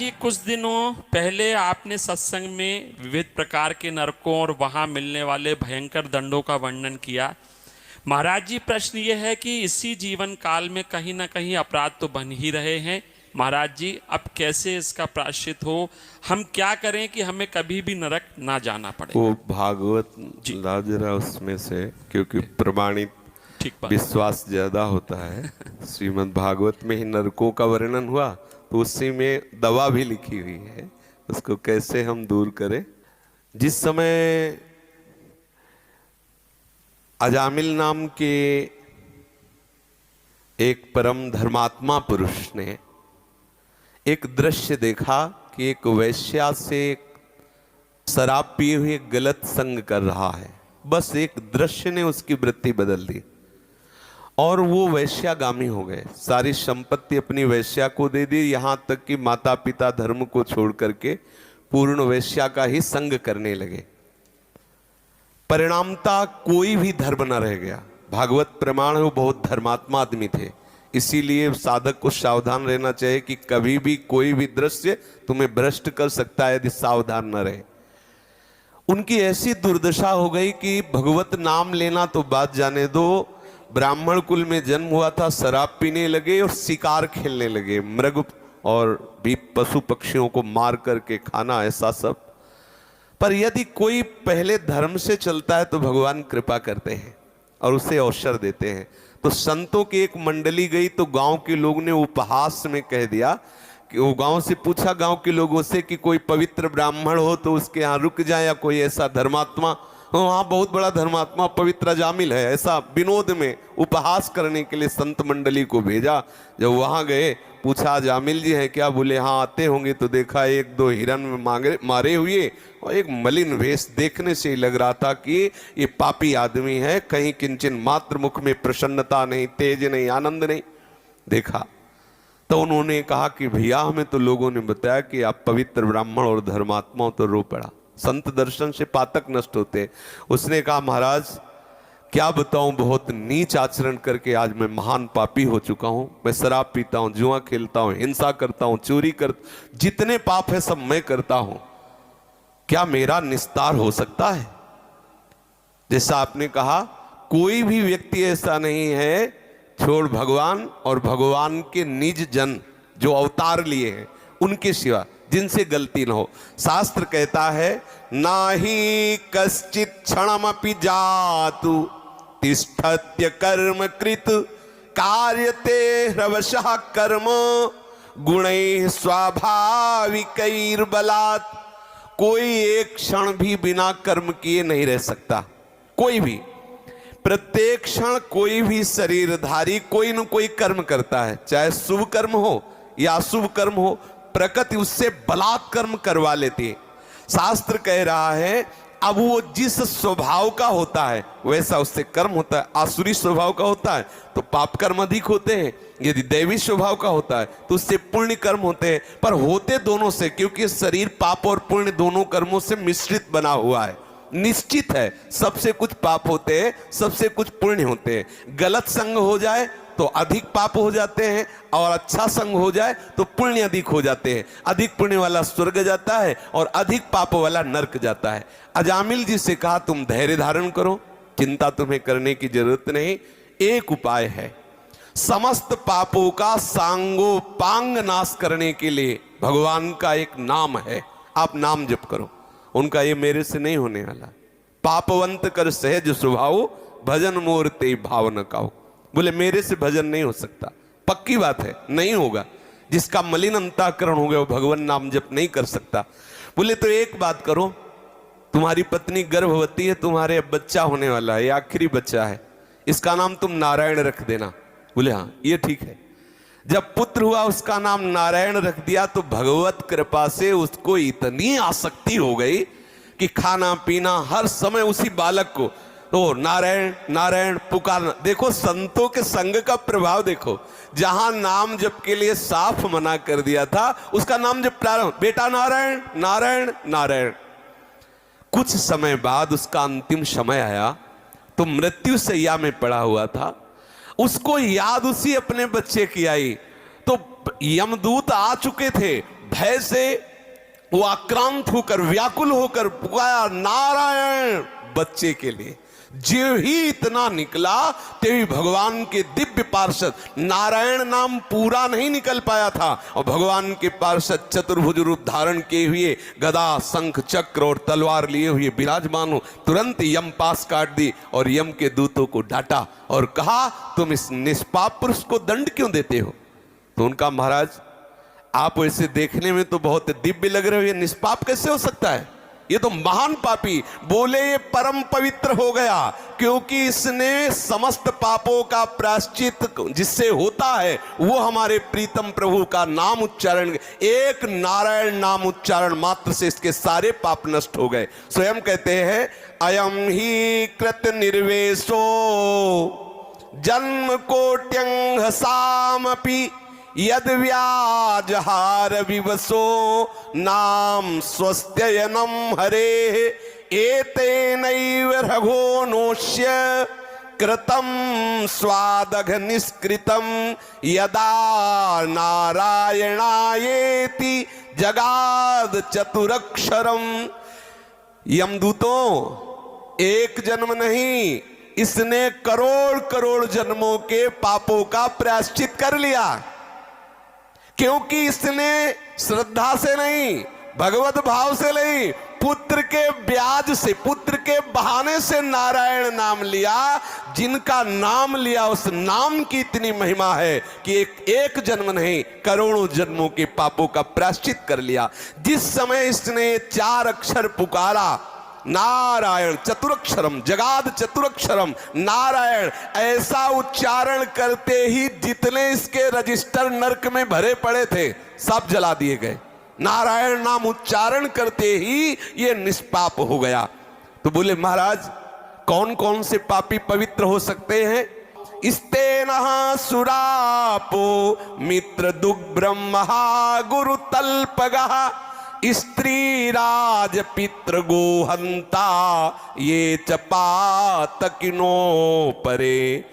जी कुछ दिनों पहले आपने सत्संग में विविध प्रकार के नरकों और वहां मिलने वाले भयंकर दंडों का वर्णन किया। महाराज जी, प्रश्न ये है कि इसी जीवन काल में कहीं ना कहीं अपराध तो बन ही रहे हैं। महाराज जी, अब कैसे इसका प्रायश्चित हो? हम क्या करें कि हमें कभी भी नरक ना जाना पड़े? वो भागवत जी ला जरा उसमें से, क्योंकि प्रमाणित ठीक बात। विश्वास ज्यादा होता है। श्रीमद् भागवत में ही नरकों का वर्णन हुआ, तो उसी में दवा भी लिखी हुई है, उसको कैसे हम दूर करें। जिस समय अजामिल नाम के एक परम धर्मात्मा पुरुष ने एक दृश्य देखा कि एक वैश्या से शराब पिए हुए गलत संग कर रहा है, बस एक दृश्य ने उसकी वृत्ति बदल दी और वो वैश्यागामी हो गए। सारी संपत्ति अपनी वैश्या को दे दी, यहां तक कि माता पिता धर्म को छोड़ करके पूर्ण वैश्या का ही संग करने लगे। परिणामता कोई भी धर्म न रह गया। भागवत प्रमाण है, वो बहुत धर्मात्मा आदमी थे, इसीलिए साधक को सावधान रहना चाहिए कि कभी भी कोई भी दृश्य तुम्हें भ्रष्ट कर सकता है यदि सावधान न रहे। उनकी ऐसी दुर्दशा हो गई कि भगवत नाम लेना तो बात जाने दो, ब्राह्मण कुल में जन्म हुआ था, शराब पीने लगे और शिकार खेलने लगे, मृग और भी पशु पक्षियों को मार करके खाना, ऐसा सब। पर यदि कोई पहले धर्म से चलता है तो भगवान कृपा करते हैं और उसे अवसर देते हैं। तो संतों की एक मंडली गई तो गांव के लोग ने उपहास में कह दिया कि वो गांव से पूछा, गांव के लोगों से, कि कोई पवित्र ब्राह्मण हो तो उसके यहाँ रुक जाए, या कोई ऐसा धर्मात्मा, वहाँ बहुत बड़ा धर्मात्मा पवित्र जामिल है, ऐसा विनोद में उपहास करने के लिए संत मंडली को भेजा। जब वहाँ गए, पूछा जामिल जी हैं क्या? बोले हाँ आते होंगे। तो देखा एक दो हिरन मारे हुए और एक मलिन वेश, देखने से ही लग रहा था कि ये पापी आदमी है, कहीं किंचन मात्र मुख में प्रसन्नता नहीं, तेज नहीं, आनंद नहीं। देखा तो उन्होंने कहा कि भैया हमें तो लोगों ने बताया कि आप पवित्र ब्राह्मण और धर्मात्मा, तो रो पड़ा। संत दर्शन से पातक नष्ट होते। उसने कहा महाराज क्या बताऊं, बहुत नीच आचरण करके आज मैं महान पापी हो चुका हूं। मैं शराब पीता हूं, जुआ खेलता हूं, हिंसा करता हूं, चोरी कर, जितने पाप है सब मैं करता हूं। क्या मेरा निस्तार हो सकता है? जैसा आपने कहा, कोई भी व्यक्ति ऐसा नहीं है, छोड़ भगवान और भगवान के निज जन जो अवतार लिए हैं उनके सिवा, जिनसे गलती न हो। शास्त्र कहता है नाही कश्चित क्षणमपि जातु तिष्ठत्य कर्म कृत कार्यते ह्रवशः कर्म गुणैः स्वाभाविकैर्बलात्। कोई एक क्षण भी बिना कर्म किए नहीं रह सकता, कोई भी। प्रत्येक क्षण कोई भी शरीरधारी कोई न कोई कर्म करता है, चाहे शुभ कर्म हो या अशुभ कर्म हो, प्रकृति उससे बलात् कर्म करवा लेती है। शास्त्र कह रहा है अब वो जिस स्वभाव का होता है वैसा उससे कर्म होता है। आसुरी स्वभाव का होता है तो पाप कर्म अधिक होते हैं, यदि दैवी स्वभाव का होता है तो उससे पुण्य कर्म होते हैं। पर होते दोनों से, क्योंकि शरीर पाप और पुण्य दोनों कर्मों से मिश्रित बना हुआ है। निश्चित है सबसे कुछ पाप होते हैं, सबसे कुछ पुण्य होते हैं। गलत संग हो जाए तो अधिक पाप हो जाते हैं और अच्छा संग हो जाए तो पुण्य अधिक हो जाते हैं। अधिक पुण्य वाला स्वर्ग जाता है और अधिक पाप वाला नरक जाता है। अजामिल जी से कहा तुम धैर्य धारण करो, चिंता तुम्हें करने की जरूरत नहीं। एक उपाय है, समस्त पापों का सांगोपांग नाश करने के लिए भगवान का एक नाम है, आप नाम जप करो। उनका ये मेरे से नहीं होने वाला। पापवंत कर सहज स्वभाव भजन मोर ते भाव न काओ। बोले मेरे से भजन नहीं हो सकता, पक्की बात है नहीं होगा। जिसका मलिन अंतःकरण हो गया वो भगवान नाम जप नहीं कर सकता। बोले तो एक बात करो, तुम्हारी पत्नी गर्भवती है, तुम्हारे अब बच्चा होने वाला है, ये आखिरी बच्चा है, इसका नाम तुम नारायण रख देना। बोले हाँ ये ठीक है। जब पुत्र हुआ उसका नाम नारायण रख दिया तो भगवत कृपा से उसको इतनी आसक्ति हो गई कि खाना पीना हर समय उसी बालक को तो नारायण नारायण पुकारना। देखो संतों के संग का प्रभाव देखो, जहां नाम जप के लिए साफ मना कर दिया था उसका नाम जप प्रारंभ, बेटा नारायण नारायण नारायण। कुछ समय बाद उसका अंतिम समय आया तो मृत्यु सैया में पड़ा हुआ था, उसको याद उसी अपने बच्चे की आई। तो यमदूत आ चुके थे, भय से वो आक्रांत होकर व्याकुल होकर पुकारा नारायण बच्चे के लिए। जो ही इतना निकला तेवी भगवान के दिव्य पार्षद, नारायण नाम पूरा नहीं निकल पाया था और भगवान के पार्षद चतुर्भुज रूप धारण किए हुए गदा शंख चक्र और तलवार लिए हुए विराजमान हो, तुरंत यम पास काट दी और यम के दूतों को डांटा और कहा तुम इस निष्पाप पुरुष को दंड क्यों देते हो? तो उनका महाराज आप वैसे देखने में तो बहुत दिव्य लग रहे हो, ये निष्पाप कैसे हो सकता है? ये तो महान पापी। बोले ये परम पवित्र हो गया क्योंकि इसने समस्त पापों का प्रायश्चित जिससे होता है वो हमारे प्रीतम प्रभु का नाम उच्चारण, एक नारायण नाम उच्चारण मात्र से इसके सारे पाप नष्ट हो गए। स्वयं कहते हैं अयम ही कृत निर्वेशो जन्म कोट्यंग सामपि यद व्याजहार विवसो नाम स्वस्त्ययनम हरे एतेनैव रघोनोष्य कृतम स्वादघ निष्कृतम यदा नारायणायेति जगाद चतुरक्षरम। यमदूतों, एक जन्म नहीं, इसने करोड़ करोड़ जन्मों के पापों का प्रायश्चित कर लिया क्योंकि इसने श्रद्धा से नहीं, भगवत भाव से नहीं, पुत्र के ब्याज से, पुत्र के बहाने से नारायण नाम लिया। जिनका नाम लिया उस नाम की इतनी महिमा है कि एक जन्म नहीं करोड़ों जन्मों के पापों का प्रायश्चित कर लिया। जिस समय इसने 4 अक्षर पुकारा नारायण चतुरक्षरम, जगाद चतुरक्षरम नारायण, ऐसा उच्चारण करते ही जितने इसके रजिस्टर नरक में भरे पड़े थे सब जला दिए गए। नारायण नाम उच्चारण करते ही ये निष्पाप हो गया। तो बोले महाराज कौन कौन से पापी पवित्र हो सकते हैं? इस्तेनः सुरापो मित्र दुग्ब्रह्मः गुरु तल्पगः स्त्री राज पितृ गोहंता ये चपातकिनो परे।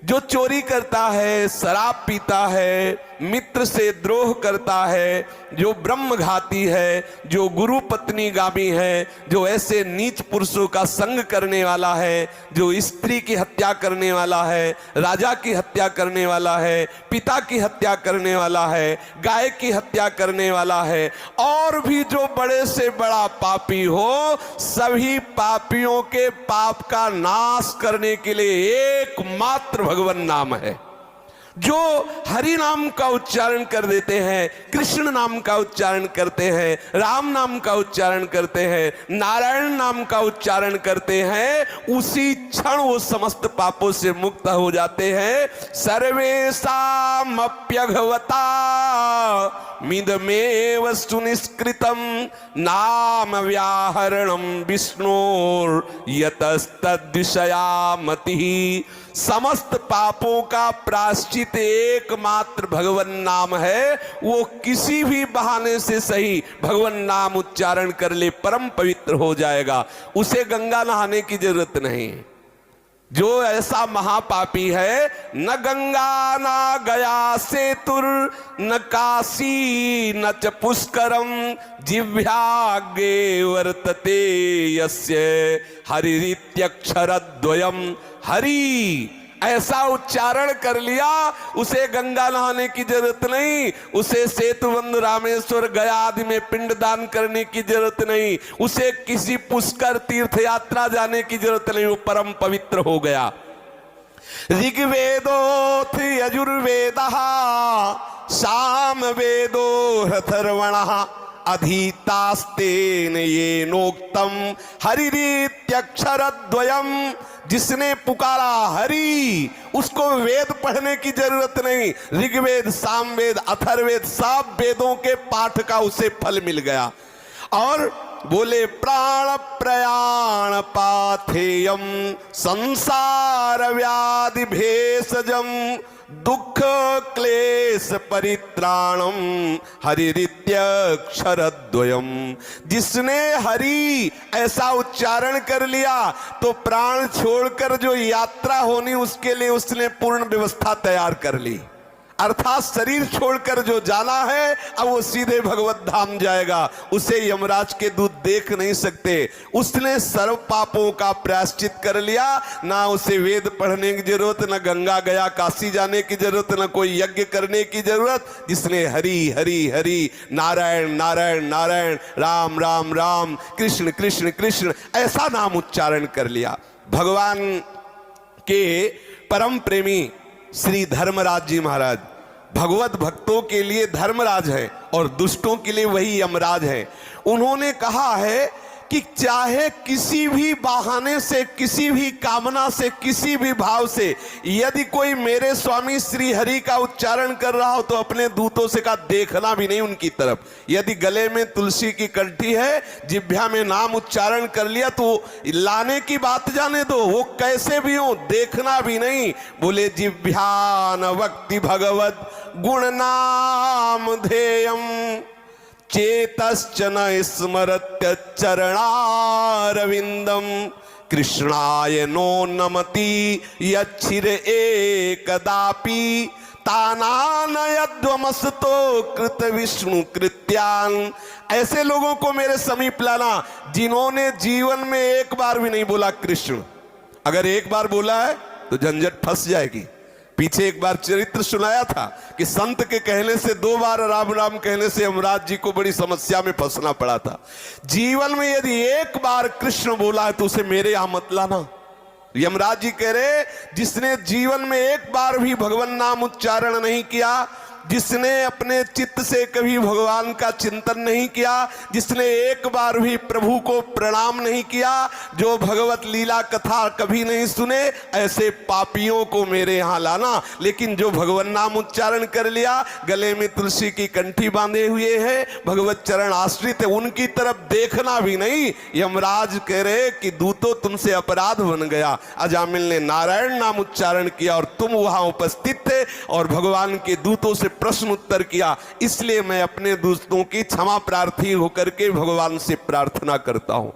जो चोरी करता है, शराब पीता है, मित्र से द्रोह करता है, जो ब्रह्मघाती है, जो गुरु पत्नी गामी है, जो ऐसे नीच पुरुषों का संग करने वाला है, जो स्त्री की हत्या करने वाला है, राजा की हत्या करने वाला है, पिता की हत्या करने वाला है, गाय की हत्या करने वाला है, और भी जो बड़े से बड़ा पापी हो, सभी पापियों के पाप का नाश करने के लिए एकमात्र भगवान नाम है। जो हरि नाम का उच्चारण कर देते हैं, कृष्ण नाम का उच्चारण करते हैं, राम नाम का उच्चारण करते हैं, नारायण नाम का उच्चारण करते हैं, उसी क्षण वो समस्त पापों से मुक्त हो जाते हैं। सर्वेषामप्यघवता मिदमेव सुनिष्कृतम नाम व्याहरणम विष्णुर यतस्तद्विषया मतिः। समस्त पापों का प्रायश्चित एकमात्र भगवान नाम है। वो किसी भी बहाने से सही भगवान नाम उच्चारण कर ले परम पवित्र हो जाएगा, उसे गंगा नहाने की जरूरत नहीं। जो ऐसा महापापी है, न गंगा न गया सेतुर न काशी न च पुष्करम जिह्वाग्रे वर्तते यस्य हरिरित्यक्षरद्वयम्। हरि ऐसा उच्चारण कर लिया, उसे गंगा नहाने की जरूरत नहीं, उसे सेतुबंध रामेश्वर गया आदि में पिंडदान करने की जरूरत नहीं, उसे किसी पुष्कर तीर्थ यात्रा जाने की जरूरत नहीं, वो परम पवित्र हो गया। ऋग्वेदोऽथ यजुर्वेदः सामवेदो अथर्वणः अधीतास्तेन येनोक्तम हरिरित्यक्षरद्वयम्। जिसने पुकारा हरि, उसको वेद पढ़ने की जरूरत नहीं, ऋग्वेद सामवेद अथर्ववेद सब वेदों के पाठ का उसे फल मिल गया। और बोले प्राण प्रयाण पाथेयम संसार व्याधि भेषजम दुख क्लेश परित्राणम हरिरित्यक्षरद्वयम। जिसने हरि ऐसा उच्चारण कर लिया तो प्राण छोड़कर जो यात्रा होनी उसके लिए उसने पूर्ण व्यवस्था तैयार कर ली। अर्थात शरीर छोड़कर जो जाना है अब वो सीधे भगवत धाम जाएगा, उसे यमराज के दूत देख नहीं सकते। उसने सर्व पापों का प्रायश्चित कर लिया, ना उसे वेद पढ़ने की जरूरत, ना गंगा गया काशी जाने की जरूरत, ना कोई यज्ञ करने की जरूरत। जिसने हरि हरि हरि, नारायण नारायण नारायण, राम राम राम, कृष्ण कृष्ण कृष्ण ऐसा नाम उच्चारण कर लिया। भगवान के परम प्रेमी श्री धर्मराज जी महाराज भगवत भक्तों के लिए धर्मराज है और दुष्टों के लिए वही यमराज है। उन्होंने कहा है कि चाहे किसी भी बहाने से, किसी भी कामना से, किसी भी भाव से यदि कोई मेरे स्वामी श्री हरि का उच्चारण कर रहा हो तो अपने दूतों से का देखना भी नहीं उनकी तरफ। यदि गले में तुलसी की कंठी है, जिह्वा में नाम उच्चारण कर लिया तो लाने की बात जाने दो, वो कैसे भी हो देखना भी नहीं। बोले जिह्वान वक्ति भगवत गुण नाम ध्येयम, चेतश्च न स्मरत्य चरणारविंदम, कृष्णाय नो नमति यच्छिर एकदापि, तानानयध्वमस्तो कृत विष्णु कृत्यान। ऐसे लोगों को मेरे समीप लाना जिन्होंने जीवन में एक बार भी नहीं बोला कृष्ण। अगर एक बार बोला है तो झंझट फंस जाएगी। पीछे एक बार चरित्र सुनाया था कि संत के कहने से 2 बार राम राम कहने से यमराज जी को बड़ी समस्या में फंसना पड़ा था। जीवन में यदि एक बार कृष्ण बोला है तो उसे मेरे यहां मत लाना। यमराज जी कह रहे जिसने जीवन में एक बार भी भगवान नाम उच्चारण नहीं किया, जिसने अपने चित्त से कभी भगवान का चिंतन नहीं किया, जिसने एक बार भी प्रभु को प्रणाम नहीं किया, जो भगवत लीला कथा कभी नहीं सुने, ऐसे पापियों को मेरे यहाँ लाना। लेकिन जो भगवान नाम उच्चारण कर लिया, गले में तुलसी की कंठी बांधे हुए है, भगवत चरण आश्रित है, उनकी तरफ देखना भी नहीं। यमराज कह रहे कि दूतो तुमसे अपराध बन गया। अजामिल ने नारायण नाम उच्चारण किया और तुम वहां उपस्थित थे और भगवान के दूतों से प्रश्न उत्तर किया, इसलिए मैं अपने दोस्तों की क्षमा प्रार्थी होकर के भगवान से प्रार्थना करता हूं।